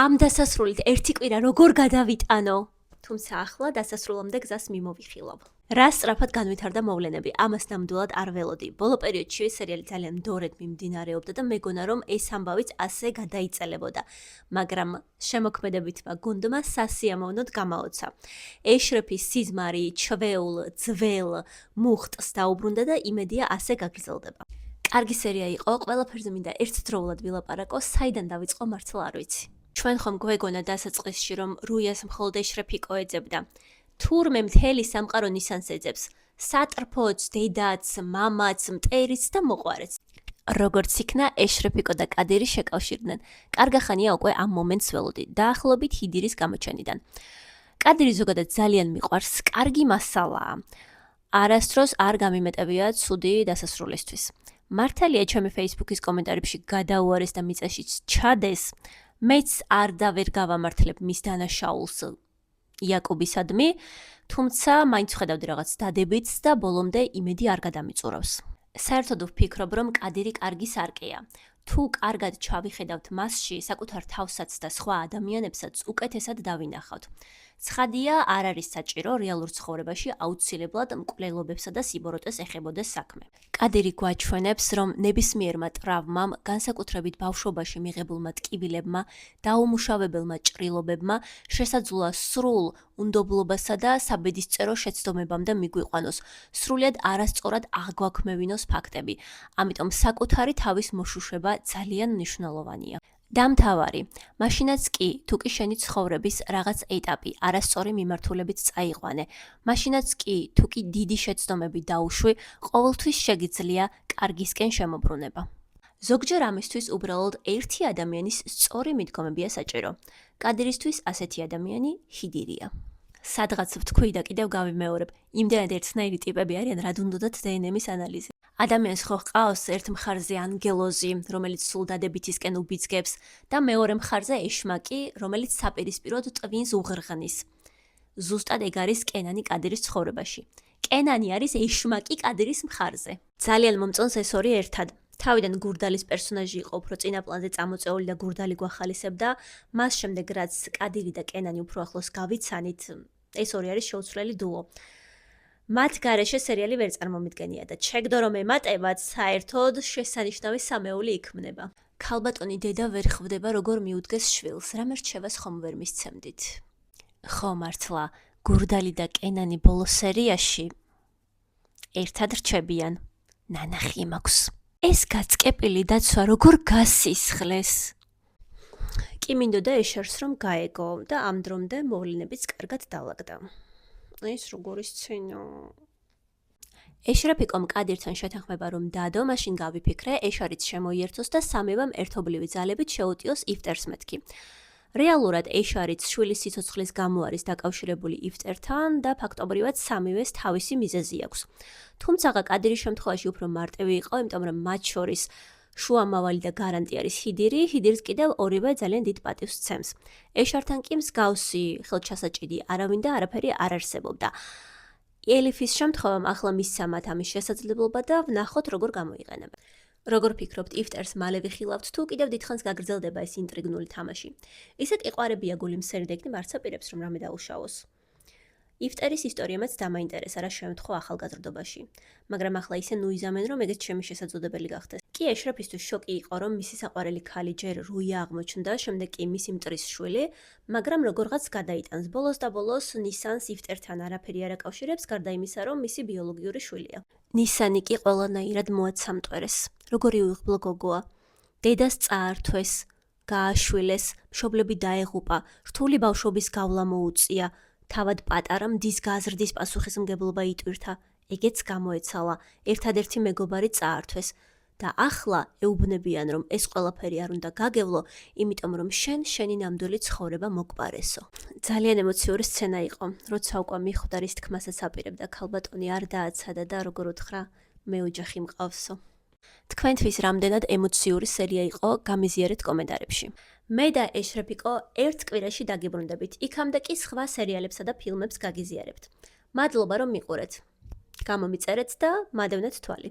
ამ დასასრულით ერთი კვირა როგორ გადავიტანო? თუმცა ახლა დასასრულამდე გზას მიმოვიხილავ. რა სწრაფად განვითარდა მოვლენები, ამას ნამდვილად არ ველოდი. ბოლო პერიოდში სერიალი ძალიან მდორედ მიმდინარეობდა და მეგონა რომ ეს ამბავიც ასე გადაიწელებოდა. მაგრამ შემოქმედებითმა გუნდმა სასიამოვნოდ გამაოცა. ეშრეფის სიზმარი ჩვეულ, ძველ მუხტს დაუბრუნდა და იმედია ასე გაგრძელდება. კარგი სერია იყო, ყველაფერზე მინდა ერთდროულად ვილაპარაკო, საიდან დავიწყო მართლა არ ვიცი. ჩვენ ხომ გვეგონა დასაწყისში რომ რუიას მხოლოდ ეშრეფი კოეძებდა. თურმე მთელი სამყარო ნისანს ეძებს. სატრფოც, დედაც, მამაც, მტერიც და მოყვარეც. როგორც იქნა ეშრეფიკო და კადირი შეკავშირდნენ. კარგა ხანია უკვე ამ მომენტს ველოდი. დაახლოებით ჰიდირის გამოჩენიდან. კადირი ზოგადად ძალიან მიყვარს, კარგი მასალაა. არასდროს არ გამიმეტებია ცუდი დასასრულისთვის. მართალია ჩემი Facebook-ის კომენტარებში გადაუარეს და მიწაშიც ჩადეს. მეც არ და ვერ გავამართლებ მის დანაშაულს იაკობისადმი, თუმცა მაინც ხედავდი რაღაც დადებითს და ბოლომდე იმედი არ გადამიწურავს. საერთოდ ვფიქრობ, რომ კადირი კარგი სარკეა. თუ კარგად ჩავიხედავთ მასში, საკუთარ თავსაც და სხვა ადამიანებსაც უკეთესად დავინახავთ. ცხადია, არ არის საჭირო რეალურ ცხოვრებაში აუცილებლად მკვლელობებსა და სიბოროტეს ეხებოდეს საქმე. კადირი გვაჩვენებს, რომ ნებისმიერმა ტრავმამ, განსაკუთრებით ბავშვობაში მიღებულმა ტკივილებმა, დაუმუშავებელმა ჭრილობებმა შესაძლოა სრულ უნდობლობასა და საბედისწერო შეცდომებამდე მიგვიყვანოს, სრულიად არასწორად აღვაქმევინოს ფაქტები. ამიტომ საკუთარი თავის მოშუშება ძალიან მნიშვნელოვანია. დამთავარი, მაშინაც კი, თუ კი შენი ცხოვრების რაღაც ეტაპი არასწორი მიმართულებით წაიყვანე, მაშინაც კი, თუ კი დიდი შეცდომები დაუშვი, ყოველთვის შეგიძლია კარგისკენ შემოbrunება. ზოგჯერ ამისთვის უბრალოდ ერთი ადამიანის სწორი მიდგომებია საჭირო. კადირისთვის ასეთი ადამიანი ჰიდირია. სადღაც ვთქვი და კიდევ გავიმეორებ, იმდენად ერთნაირი ტიპები არიან, რად უნდათ დნმ-ის ანალიზი. ადამიანს ხო ჰყავს ერთ მხარზე ანგელოზი, რომელიც სულ დადებითისკენ უბიძგებს და მეორე მხარზე ეშმაკი, რომელიც საპირისპიროდ ტვინს უღრღნის. ზუსტად ეგ არის კენანი კადირის ცხოვრებაში. კენანი არის ეშმაკი კადირის მხარზე. ძალიან მომწონს ეს ორი ერთად. თავიდან გურდალის პერსონაჟი იყო უფრო წინა პლანზე წამოწეული და გურდალი გვახალისებდა, მას შემდეგ რაც კადირი და კენანი უფრო ახლოს გავიცანით, ეს ორი არის შეუცვლელი დუო. მათ გარეშე სერიალი ვერ წარმომიდგენია და ჩეკდო რომ ემატებათ, საერთოდ შესანიშნავი სამეული იქმნება. ქალბატონი დედა ვერ ხვდება როგორ მიუდგეს შვილს, რამე რჩევას ხომ ვერ მისცემდით. ხო მართლა, გურდალი და კენანი ბოლო სერიაში ერთად რჩებიან. ნანახი მაქვს. ეს გაწკეპილი დაცვა როგორ გასისხლეს. კი მინდოდა ეშერს რომ გაეგო და ამ დრომდე მოვლენებიც კარგად დაალაგდა. ეს როგორი სცენა. ეშრეფიკომ კადირთან შეთანხმება რომ დადო, მაშინ გავიფიქრე, ეშარიც შემოიერთოს და სამივემ ერთობლივი ძალებით შეუტიოს იფტერს მეთქი. რეალურად ეშარიც შვილის სიცოცხლის გამო არის დაკავშირებული იფტერთან და ფაქტობრივად სამივეს თავისი მიზეზი აქვს. თუმცა კადირის შემთხვევაში უფრო მარტივი იყო, იმიტომ რომ მათ შორის შუამავალი და გარანტი არის ჰიდირი, ჰიდირს კიდევ ორივე ძალიან დიდ პატივს სცემს. ეშართან კი მსგავსი ხელჩასაჭიდი არავინ და არაფერი არ არსებობდა. ელიფის შემთხვევამ ახლა მისცა მათ ამის შესაძლებლობა და ვნახოთ როგორ გამოიყენებენ. როგორ ფიქრობთ, იფტერს მალე ვიხილავთ თუ კიდევ დიდხანს გაგრძელდება ეს ინტრიგნული თამაში? ისეთ იყარებია გული მსერი და იქნებ არც აპირებს რომ რამე დაუშავოს. იფტერის ისტორია მეც დამაინტერესა რა შემთხვევა ახალგაზრდობაში, მაგრამ ახლა ისე ნუიზამენ რომ ეგეც ჩემი შესაძლებელი გახდეს. კი ეშრეფისთვის შოკი იყო რომ მისი საყვარელი ქალი ჯერ რუია აღმოჩნდა, შემდეგ კი მისი მტრის შვილი, მაგრამ როგორღაც გადაიტანს. ბოლოს და ბოლოს ნისანს იფტერთან არაფერი არ აკავშირებს, გარდა იმისა რომ მისი ბიოლოგიური შვილია. ნისანი კი ყველანაირად მოაცამტვერეს. როგორი უიღბლო გოგოა. დედას წაართვეს, გააშვილეს, მშობლები დაეღუპა, რთული ბავშვობის გავლა მოუწია. თავად პატარა მდის გაზრდის პასუხისმგებლობა იტვირთა, ეგეც გამოეცალა, ერთადერთი მეგობარი წაართვეს და ახლა ეუბნებიან რომ ეს ყველაფერი არ უნდა გაგევლო, იმიტომ რომ შენი ნამდვილი ცხოვრება მოგპარესო. ძალიან ემოციური სცენა იყო, როცა უკვე მიხვდა რის თქმასაც აპირებდა ქალბატონი არ დააცადა და როგორ უთხრა, მე ოჯახი მყავსო. თქვენთვის რამდენად ემოციური სერია იყო, გამიზიარეთ კომენტარებში. მე და ეშრეფიკო ერთ კვირაში დაგიბრუნდებით, იქამდე კი სხვა სერიალებსა და ფილმებს გაგიზიარებთ. მადლობა რომ მიყურეთ. გამომიწერეთ და მადევნეთ თვალი.